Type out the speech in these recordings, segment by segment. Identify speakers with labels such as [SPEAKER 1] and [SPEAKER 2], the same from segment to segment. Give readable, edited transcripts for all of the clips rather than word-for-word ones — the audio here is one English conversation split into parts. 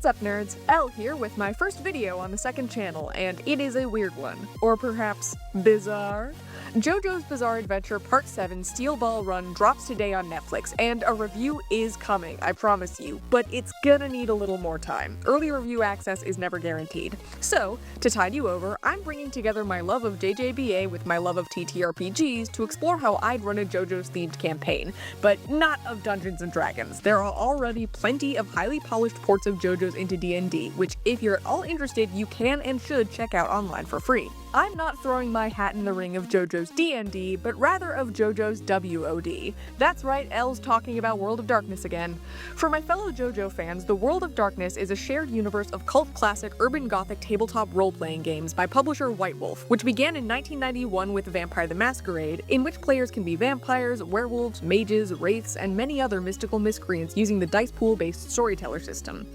[SPEAKER 1] What's up, nerds? Elle here with my first video on the second channel, and it is a weird one. Or perhaps bizarre? JoJo's Bizarre Adventure Part 7 Steel Ball Run drops today on Netflix, and a review is coming, I promise you, but it's gonna need a little more time. Early review access is never guaranteed. So, to tide you over, I'm bringing together my love of JJBA with my love of TTRPGs to explore how I'd run a JoJo's themed campaign, but not of Dungeons & Dragons. There are already plenty of highly polished ports of JoJo's into D&D, which if you're at all interested, you can and should check out online for free. I'm not throwing my hat in the ring of JoJo's D&D, but rather of JoJo's WOD. That's right, Elle's talking about World of Darkness again. For my fellow JoJo fans, the World of Darkness is a shared universe of cult classic urban gothic tabletop role-playing games by publisher White Wolf, which began in 1991 with Vampire the Masquerade, in which players can be vampires, werewolves, mages, wraiths, and many other mystical miscreants using the dice pool-based storyteller system.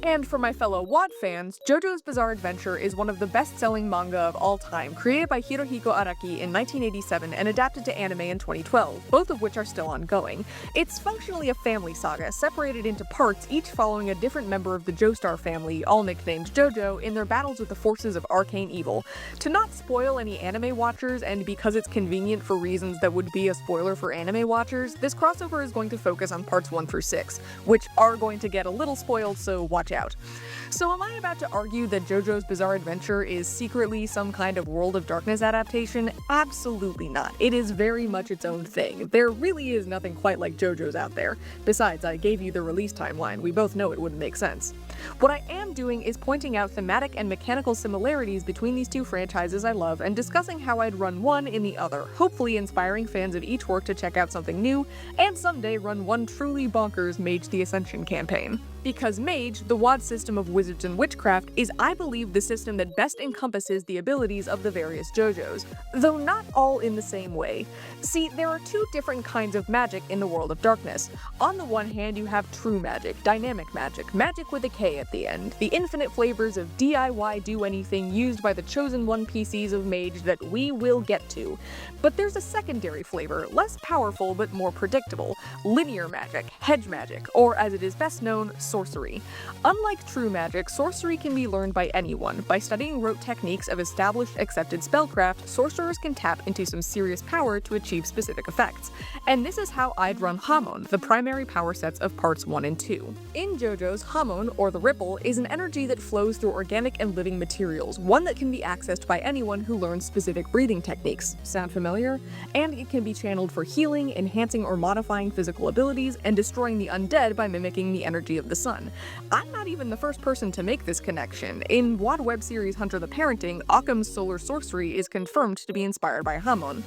[SPEAKER 1] And for my fellow WoD fans, JoJo's Bizarre Adventure is one of the best-selling manga of all time, created by Hirohiko Araki in 1987 and adapted to anime in 2012, both of which are still ongoing. It's functionally a family saga, separated into parts, each following a different member of the Joestar family, all nicknamed JoJo, in their battles with the forces of arcane evil. To not spoil any anime watchers, and because it's convenient for reasons that would be a spoiler for anime watchers, this crossover is going to focus on parts 1 through 6, which are going to get a little spoiled, so watch out. So am I about to argue that JoJo's Bizarre Adventure is secretly some kind of World of Darkness adaptation? Absolutely not. It is very much its own thing. There really is nothing quite like JoJo's out there. Besides, I gave you the release timeline. We both know it wouldn't make sense. What I am doing is pointing out thematic and mechanical similarities between these two franchises I love and discussing how I'd run one in the other, hopefully inspiring fans of each work to check out something new, and someday run one truly bonkers Mage the Ascension campaign. Because Mage, the WoD system of wizards and witchcraft, is I believe the system that best encompasses the abilities of the various JoJo's, though not all in the same way. See, there are two different kinds of magic in the World of Darkness. On the one hand, you have true magic, dynamic magic, magic with a K at the end, the infinite flavors of DIY do-anything used by the Chosen One PCs of Mage that we will get to. But there's a secondary flavor, less powerful but more predictable, linear magic, hedge magic, or as it is best known, sorcery. Unlike true magic, sorcery can be learned by anyone. By studying rote techniques of established, accepted spellcraft, sorcerers can tap into some serious power to achieve specific effects. And this is how I'd run Hamon, the primary power sets of parts 1 and 2. In JoJo's, Hamon, or the Ripple, is an energy that flows through organic and living materials, one that can be accessed by anyone who learns specific breathing techniques. Sound familiar? And it can be channeled for healing, enhancing or modifying physical abilities, and destroying the undead by mimicking the energy of the sun. I'm not even the first person to make this connection. In WoD web series Hunter the Parenting, Occam's solar sorcery is confirmed to be inspired by Hamon.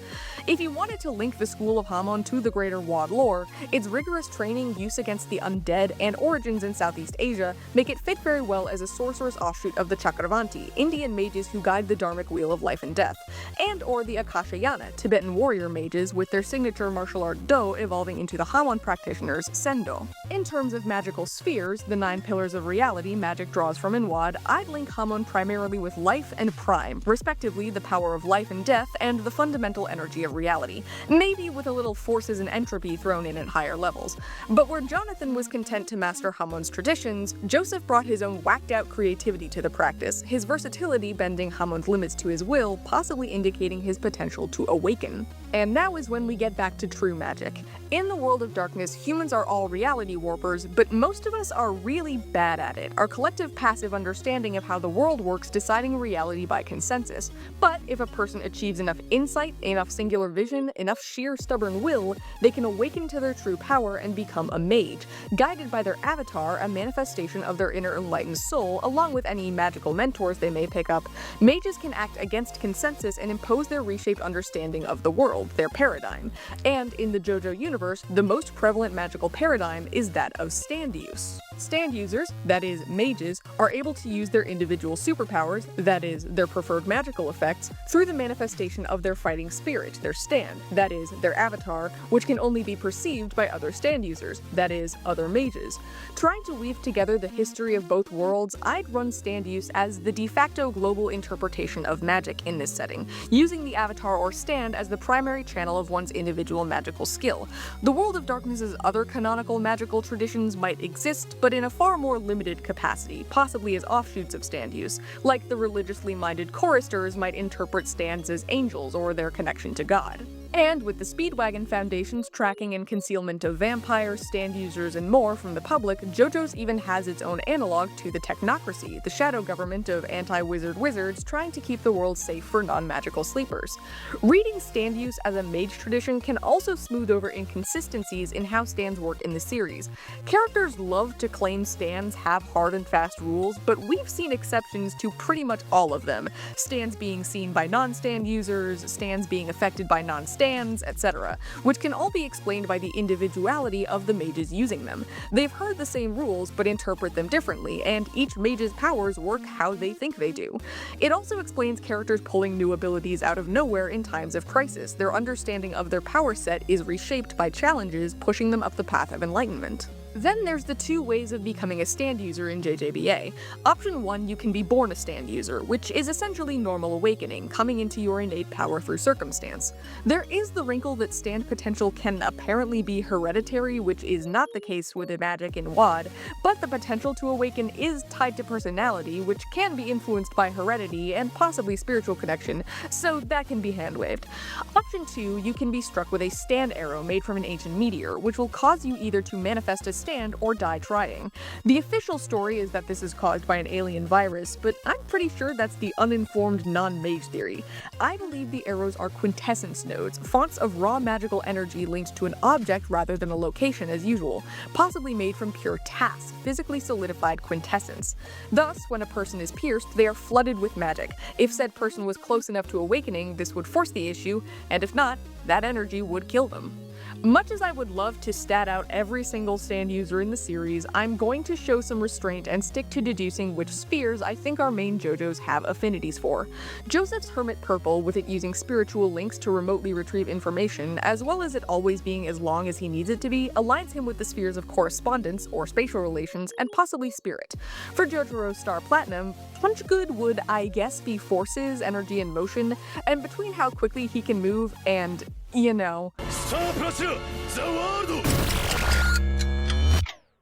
[SPEAKER 1] If you wanted to link the school of Hamon to the greater WoD lore, its rigorous training, use against the undead, and origins in Southeast Asia make it fit very well as a sorcerer's offshoot of the Chakravanti, Indian mages who guide the dharmic wheel of life and death, and or the Akashayana, Tibetan warrior mages with their signature martial art Do evolving into the Hamon practitioners Sendo. In terms of magical spheres, the 9 pillars of reality magic draws from in WoD, I'd link Hamon primarily with life and prime, respectively the power of life and death and the fundamental energy of reality, maybe with a little forces and entropy thrown in at higher levels. But where Jonathan was content to master Hamon's traditions, Joseph brought his own whacked-out creativity to the practice, his versatility bending Hamon's limits to his will, possibly indicating his potential to awaken. And now is when we get back to true magic. In the World of Darkness, humans are all reality warpers, but most of us are really bad at it, our collective passive understanding of how the world works deciding reality by consensus. But if a person achieves enough insight, enough singular vision, enough sheer stubborn will, they can awaken to their true power and become a mage, guided by their avatar, a manifestation of their inner enlightened soul, along with any magical mentors they may pick up. Mages can act against consensus and impose their reshaped understanding of the world, their paradigm. And in the JoJo universe, the most prevalent magical paradigm is that of stand use. Stand users, that is, mages, are able to use their individual superpowers, that is, their preferred magical effects, through the manifestation of their fighting spirit, their stand, that is, their avatar, which can only be perceived by other stand users, that is, other mages. Trying to weave together the history of both worlds, I'd run stand use as the de facto global interpretation of magic in this setting, using the avatar or stand as the primary channel of one's individual magical skill. The World of Darkness's other canonical magical traditions might exist, but but in a far more limited capacity, possibly as offshoots of stand use, like the religiously minded choristers might interpret stands as angels or their connection to God. And with the Speedwagon Foundation's tracking and concealment of vampires, stand users, and more from the public, JoJo's even has its own analog to the Technocracy, the shadow government of anti-wizard wizards trying to keep the world safe for non-magical sleepers. Reading stand use as a mage tradition can also smooth over inconsistencies in how stands work in the series. Characters love to claim stands have hard and fast rules, but we've seen exceptions to pretty much all of them. Stands being seen by non-stand users, stands being affected by non-stands, etc., which can all be explained by the individuality of the mages using them. They've heard the same rules, but interpret them differently, and each mage's powers work how they think they do. It also explains characters pulling new abilities out of nowhere in times of crisis. Their understanding of their power set is reshaped by challenges, pushing them up the path of enlightenment. Then there's the two ways of becoming a stand user in JJBA. Option 1, you can be born a stand user, which is essentially normal awakening, coming into your innate power through circumstance. There is the wrinkle that stand potential can apparently be hereditary, which is not the case with the magic in WoD, but the potential to awaken is tied to personality, which can be influenced by heredity and possibly spiritual connection, so that can be hand-waved. Option 2, you can be struck with a stand arrow made from an ancient meteor, which will cause you either to manifest a stand or die trying. The official story is that this is caused by an alien virus, but I'm pretty sure that's the uninformed non-mage theory. I believe the arrows are quintessence nodes, fonts of raw magical energy linked to an object rather than a location as usual, possibly made from pure TAS, physically solidified quintessence. Thus, when a person is pierced, they are flooded with magic. If said person was close enough to awakening, this would force the issue, and if not, that energy would kill them. Much as I would love to stat out every single stand user in the series, I'm going to show some restraint and stick to deducing which spheres I think our main JoJo's have affinities for. Joseph's Hermit Purple, with it using spiritual links to remotely retrieve information, as well as it always being as long as he needs it to be, aligns him with the spheres of correspondence, or spatial relations, and possibly spirit. For JoJo's Star Platinum, Punch Good would, I guess, be forces, energy, and motion, and between how quickly he can move and, you know,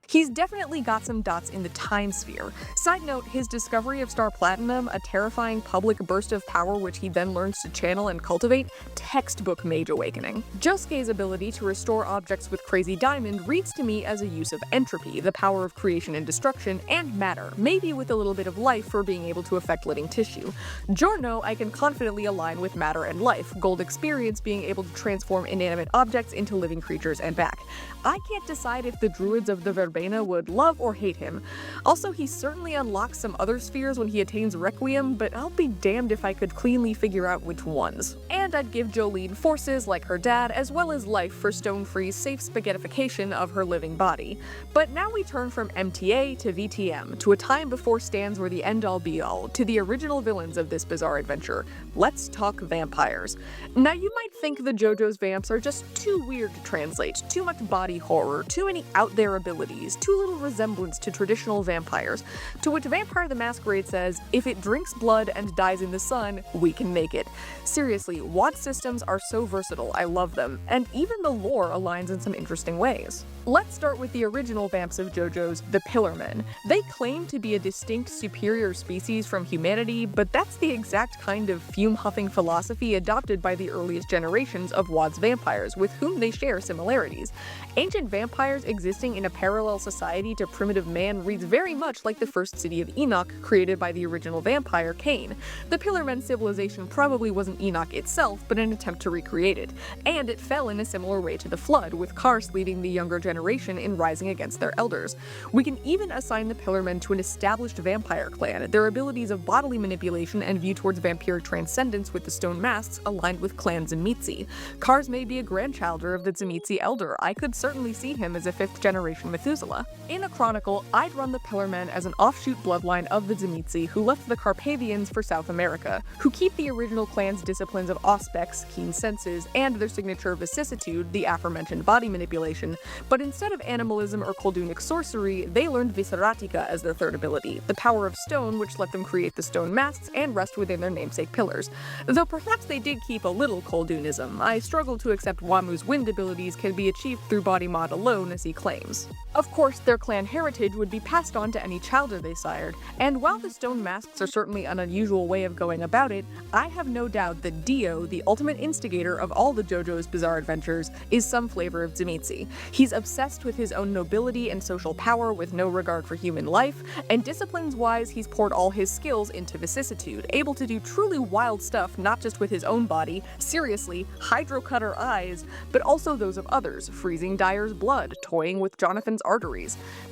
[SPEAKER 1] he's definitely got some dots in the time sphere. Side note, his discovery of Star Platinum, a terrifying public burst of power which he then learns to channel and cultivate, textbook mage awakening. Josuke's ability to restore objects with Crazy Diamond reads to me as a use of entropy, the power of creation and destruction, and matter, maybe with a little bit of life for being able to affect living tissue. Giorno I can confidently align with matter and life, Gold Experience being able to transform inanimate objects into living creatures and back. I can't decide if the druids of the Verbena would love or hate him. Also, he certainly unlocks some other spheres when he attains Requiem, but I'll be damned if I could cleanly figure out which ones. And I'd give Jolene forces like her dad, as well as life for Stonefree's safe spaghettification of her living body. But now we turn from MTA to VTM, to a time before stands were the end-all be-all, to the original villains of this bizarre adventure. Let's talk vampires. Now you might think the JoJo's vamps are just too weird to translate, too much body horror, too many out-there abilities, too little resemblance to traditional vampires, to which Vampire the Masquerade says, if it drinks blood and dies in the sun, we can make it. Seriously, WoD systems are so versatile, I love them, and even the lore aligns in some interesting ways. Let's start with the original vamps of JoJo's, the Pillarmen. They claim to be a distinct superior species from humanity, but that's the exact kind of fume-huffing philosophy adopted by the earliest generations of WoD's vampires, with whom they share similarities. Ancient vampires existing in a parallel society to primitive man reads very much like the first city of Enoch created by the original vampire, Cain. The Pillarmen civilization probably wasn't Enoch itself, but an attempt to recreate it, and it fell in a similar way to the Flood, with Karst leading the younger generation in rising against their elders. We can even assign the Pillarmen to an established vampire clan, their abilities of bodily manipulation and view towards vampiric transcendence with the stone masks aligned with Clan Tzimisce. Kars may be a grandchilder of the Tzimisce elder. I could certainly see him as a 5th generation Methuselah. In a chronicle, I'd run the Pillarmen as an offshoot bloodline of the Tzimisce who left the Carpathians for South America, who keep the original clan's disciplines of auspex, keen senses, and their signature vicissitude, the aforementioned body manipulation, but instead of animalism or Koldunic sorcery, they learned Visceratica as their 3rd ability, the power of stone which let them create the stone masks and rest within their namesake pillars. Though perhaps they did keep a little Koldunism, I struggle to accept Wamu's wind abilities can be achieved through body mod alone as he claims. Of course, their clan heritage would be passed on to any childhood they sired, and while the stone masks are certainly an unusual way of going about it, I have no doubt that Dio, the ultimate instigator of all the JoJo's Bizarre Adventures, is some flavor of Zenitsu. He's obsessed with his own nobility and social power with no regard for human life, and disciplines-wise he's poured all his skills into vicissitude, able to do truly wild stuff not just with his own body, seriously, hydro-cutter eyes, but also those of others, freezing Dyer's blood, toying with Jonathan's arteries.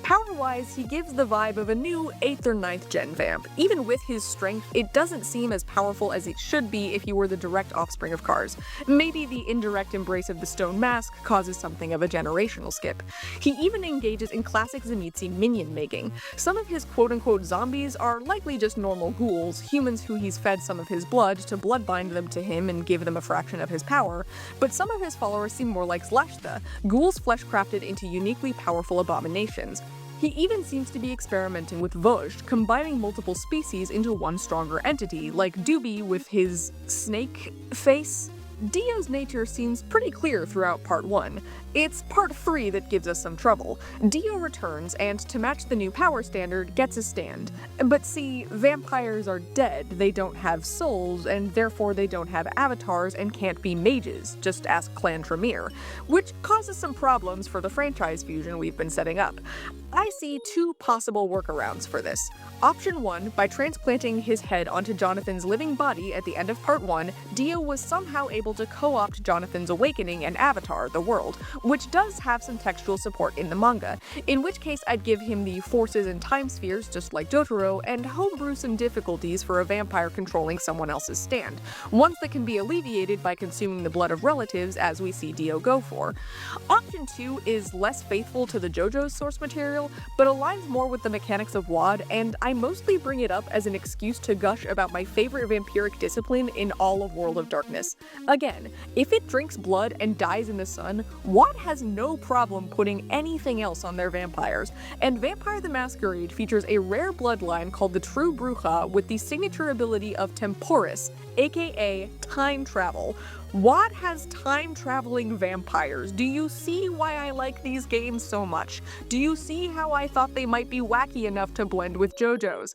[SPEAKER 1] Power-wise, he gives the vibe of a new 8th or 9th gen vamp. Even with his strength, it doesn't seem as powerful as it should be if he were the direct offspring of Cars. Maybe the indirect embrace of the stone mask causes something of a generational skip. He even engages in classic Zenitsu minion making. Some of his quote-unquote zombies are likely just normal ghouls, humans who he's fed some of his blood to bloodbind them to him and give them a fraction of his power, but some of his followers seem more like Slashta, ghouls flesh-crafted into uniquely powerful abominations. He even seems to be experimenting with Vosht, combining multiple species into one stronger entity, like Doobie with his snake face. Dio's nature seems pretty clear throughout Part 1. It's Part 3 that gives us some trouble. Dio returns, and to match the new power standard, gets a stand. But see, vampires are dead, they don't have souls, and therefore they don't have avatars and can't be mages, just ask Clan Tremere, which causes some problems for the franchise fusion we've been setting up. I see two possible workarounds for this. Option 1, by transplanting his head onto Jonathan's living body at the end of Part 1, Dio was somehow able to co-opt Jonathan's awakening and avatar, the world, which does have some textual support in the manga, in which case I'd give him the forces and time spheres just like Jotaro, and homebrew some difficulties for a vampire controlling someone else's stand, ones that can be alleviated by consuming the blood of relatives as we see Dio go for. Option 2 is less faithful to the JoJo's source material, but aligns more with the mechanics of WoD, and I mostly bring it up as an excuse to gush about my favorite vampiric discipline in all of World of Darkness. Again, if it drinks blood and dies in the sun, WoD has no problem putting anything else on their vampires, and Vampire the Masquerade features a rare bloodline called the True Bruja with the signature ability of Temporis, aka time travel. WoD has time-traveling vampires. Do you see why I like these games so much? Do you see how I thought they might be wacky enough to blend with JoJo's?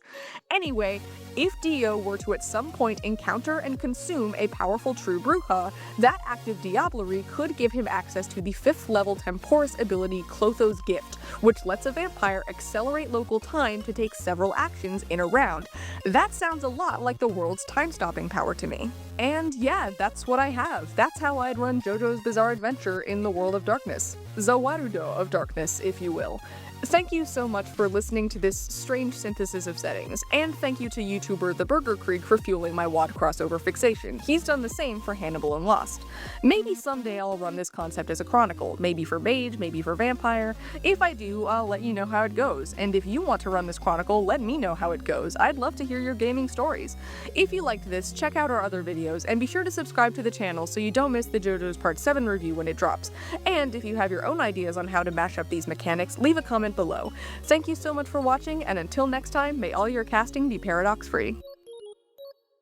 [SPEAKER 1] Anyway, if Dio were to at some point encounter and consume a powerful True Bruja, that act of diablerie could give him access to the 5th level Temporis ability Clotho's Gift, which lets a vampire accelerate local time to take several actions in a round. That sounds a lot like the world's time-stopping power to me. And yeah, that's what I have. That's how I'd run JoJo's Bizarre Adventure in the World of Darkness. Zawarudo of Darkness, if you will. Thank you so much for listening to this strange synthesis of settings, and thank you to YouTuber The Burger Creek for fueling my WoD crossover fixation. He's done the same for Hannibal and Lost. Maybe someday I'll run this concept as a chronicle, maybe for mage, maybe for vampire. If I do, I'll let you know how it goes, and if you want to run this chronicle, let me know how it goes. I'd love to hear your gaming stories. If you liked this, check out our other videos, and be sure to subscribe to the channel so you don't miss the JoJo's Part 7 review when it drops. And if you have your own ideas on how to mash up these mechanics, leave a comment below. Thank you so much for watching, and until next time, may all your casting be paradox-free.